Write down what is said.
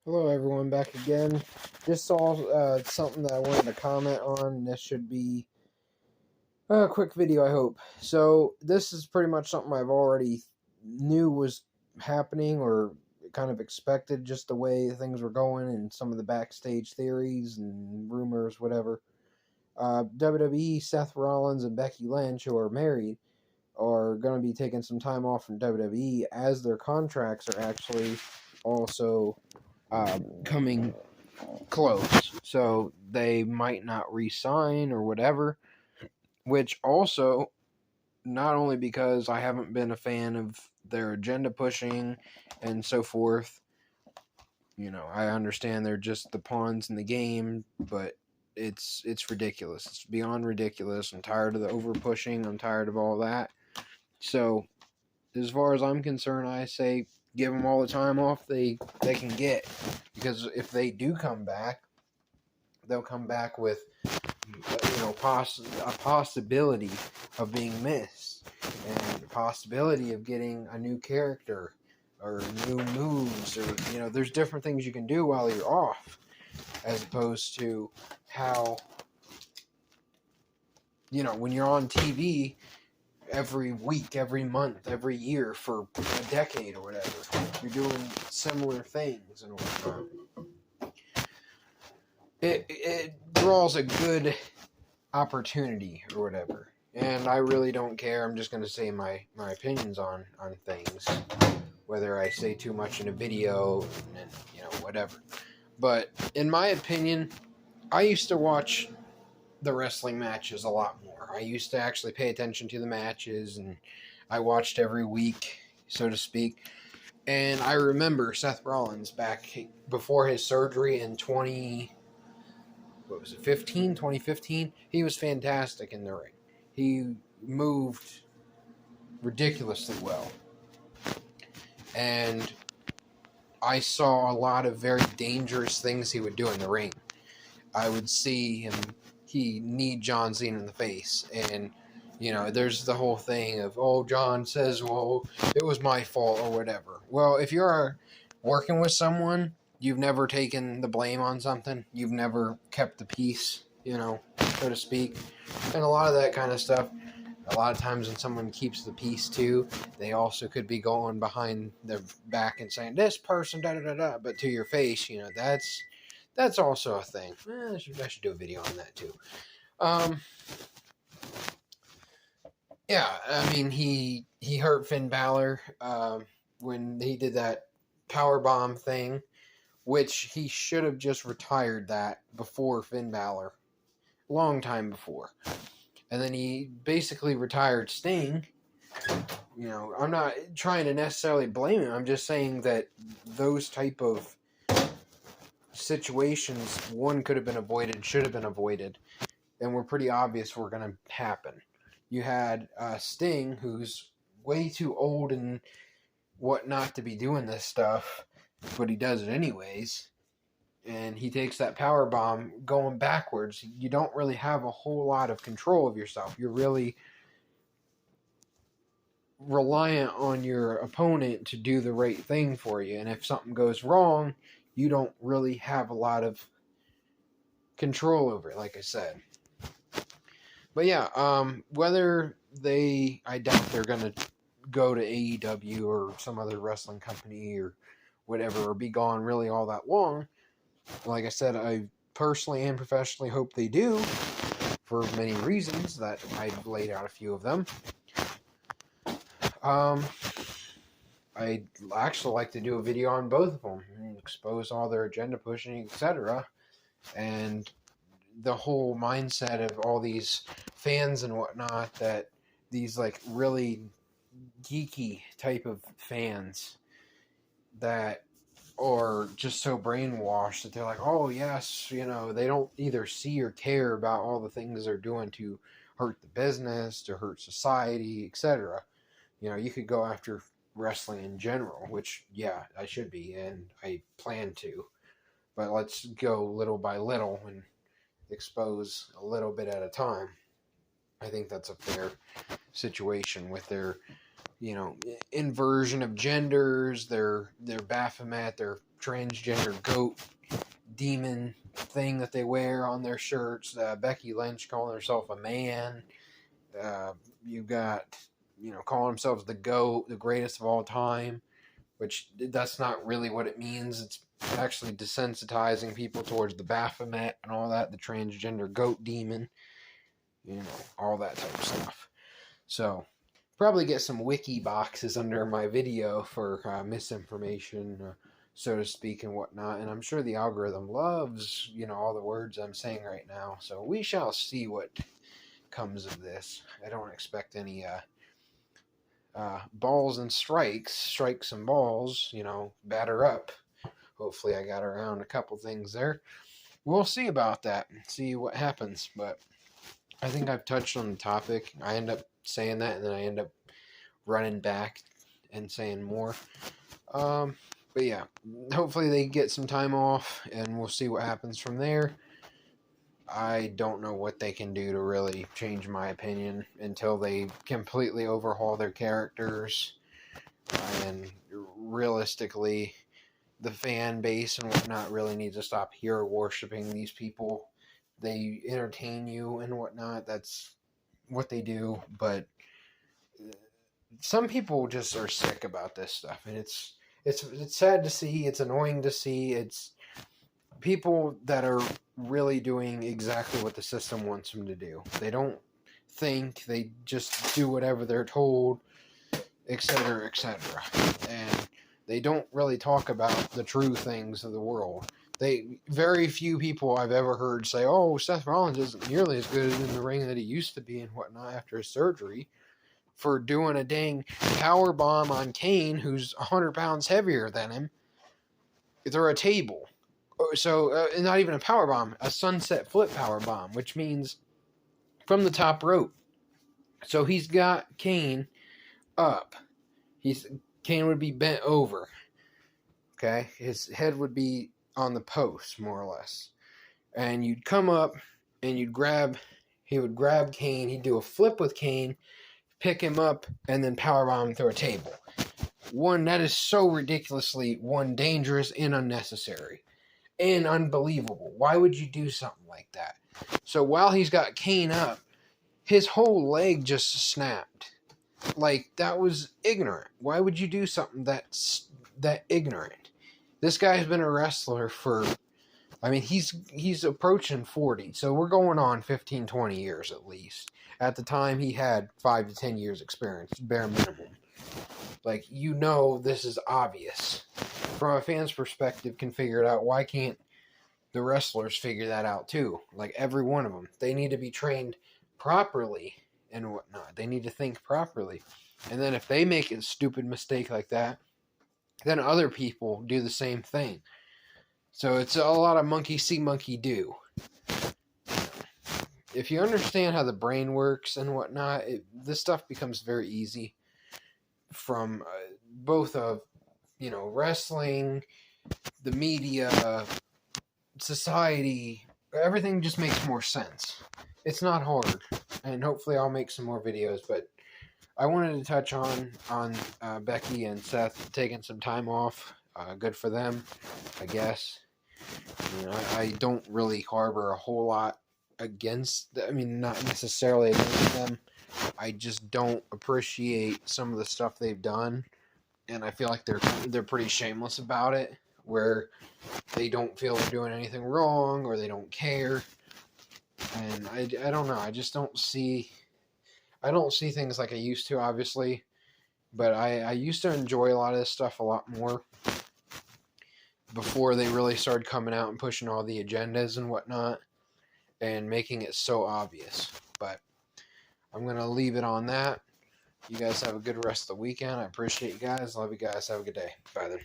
Hello everyone, back again. Just saw something that I wanted to comment on. This should be a quick video, I hope. So this is pretty much something I've already knew was happening or kind of expected, just the way things were going and some of the backstage theories and rumors, whatever. WWE, Seth Rollins and Becky Lynch, who are married, are going to be taking some time off from WWE as their contracts are actually also coming close. So they might not re-sign or whatever, which also, not only because I haven't been a fan of their agenda pushing and so forth, I understand they're just the pawns in the game, but it's ridiculous. It's beyond ridiculous. I'm tired of the over pushing. I'm tired of all that. So as far as I'm concerned, I say give them all the time off they can get, because if they do come back, they'll come back with a possibility of being missed, and a possibility of getting a new character or new moves, or there's different things you can do while you're off, as opposed to how when you're on TV every week, every month, every year for a decade or whatever. You're doing similar things and whatnot. It draws a good opportunity or whatever. And I really don't care. I'm just going to say my opinions on things. Whether I say too much in a video and whatever. But in my opinion, I used to watch the wrestling matches a lot more. I used to actually pay attention to the matches, and I watched every week, so to speak. And I remember Seth Rollins back before his surgery in 2015. He was fantastic in the ring. He moved ridiculously well. And I saw a lot of very dangerous things he would do in the ring. I would see him, he kneed John Cena in the face. And, there's the whole thing of, oh, John says, well, it was my fault or whatever. Well, if you're working with someone, you've never taken the blame on something. You've never kept the peace, so to speak. And a lot of that kind of stuff. A lot of times when someone keeps the peace too, they also could be going behind their back and saying, this person, da-da-da-da. But to your face, that's also a thing. I should do a video on that too. Yeah, I mean, he hurt Finn Balor when he did that powerbomb thing, which he should have just retired that before Finn Balor, long time before. And then he basically retired Sting. I'm not trying to necessarily blame him. I'm just saying that those type of situations, one, could have been avoided, should have been avoided, and were pretty obvious were going to happen. You had Sting, who's way too old and whatnot to be doing this stuff, but he does it anyways. And he takes that power bomb going backwards. You don't really have a whole lot of control of yourself. You're really reliant on your opponent to do the right thing for you. And if something goes wrong, you don't really have a lot of control over it, like I said. But yeah, I doubt they're going to go to AEW or some other wrestling company or whatever, or be gone really all that long. Like I said, I personally and professionally hope they do, for many reasons that I've laid out a few of them. I'd actually like to do a video on both of them and expose all their agenda pushing, etc. And the whole mindset of all these fans and whatnot, that these like really geeky type of fans that are just so brainwashed that they're like, oh yes, they don't either see or care about all the things they're doing to hurt the business, to hurt society, etc. You could go after wrestling in general, which, yeah, I should be, and I plan to. But let's go little by little and expose a little bit at a time. I think that's a fair situation with their, inversion of genders, their Baphomet, their transgender goat demon thing that they wear on their shirts. Becky Lynch calling herself a man. You got, calling themselves the GOAT, the greatest of all time, which that's not really what it means. It's actually desensitizing people towards the Baphomet and all that, the transgender goat demon, all that type of stuff. So, probably get some wiki boxes under my video for misinformation, so to speak, and whatnot. And I'm sure the algorithm loves, all the words I'm saying right now. So we shall see what comes of this. I don't expect any balls and strikes and balls, batter up. Hopefully I got around a couple things there. We'll see about that and see what happens. But I think I've touched on the topic. I end up saying that, and then I end up running back and saying more. But yeah, hopefully they get some time off, and we'll see what happens from there. I don't know what they can do to really change my opinion until they completely overhaul their characters. And realistically, the fan base and whatnot really needs to stop hero worshipping these people. They entertain you and whatnot. That's what they do. But some people just are sick about this stuff, and it's sad to see. It's annoying to see. It's people that are really doing exactly what the system wants them to do. They don't think, they just do whatever they're told, etc., etc. And they don't really talk about the true things of the world. Very few people I've ever heard say, "Oh, Seth Rollins isn't nearly as good in the ring that he used to be and whatnot after his surgery for doing a dang power bomb on Kane, who's 100 pounds heavier than him, through a table." So, not even a power bomb, a sunset flip power bomb, which means from the top rope. So he's got Kane up. Kane would be bent over. Okay, his head would be on the post, more or less. And you'd come up and he would grab Kane, he'd do a flip with Kane, pick him up, and then powerbomb him through a table. That is so ridiculously, dangerous and unnecessary. And unbelievable. Why would you do something like that? So while he's got Kane up, his whole leg just snapped. Like, that was ignorant. Why would you do something that ignorant? This guy's been a wrestler for, he's approaching 40, so we're going on 15, 20 years at least. At the time, he had 5 to 10 years experience, bare minimum. Like, this is obvious. From a fan's perspective, can figure it out. Why can't the wrestlers figure that out too? Like, every one of them. They need to be trained properly and whatnot. They need to think properly. And then if they make a stupid mistake like that, then other people do the same thing. So it's a lot of monkey see, monkey do. If you understand how the brain works and whatnot, this stuff becomes very easy. From both of, wrestling, the media, society, everything just makes more sense. It's not hard, and hopefully I'll make some more videos, but I wanted to touch on Becky and Seth taking some time off. Good for them, I guess. I don't really harbor a whole lot against them. Not necessarily against them. I just don't appreciate some of the stuff they've done, and I feel like they're pretty shameless about it, where they don't feel they're doing anything wrong or they don't care. And I don't know. I just don't see things like I used to, obviously, but I used to enjoy a lot of this stuff a lot more before they really started coming out and pushing all the agendas and whatnot and making it so obvious. But I'm going to leave it on that. You guys have a good rest of the weekend. I appreciate you guys. Love you guys. Have a good day. Bye then.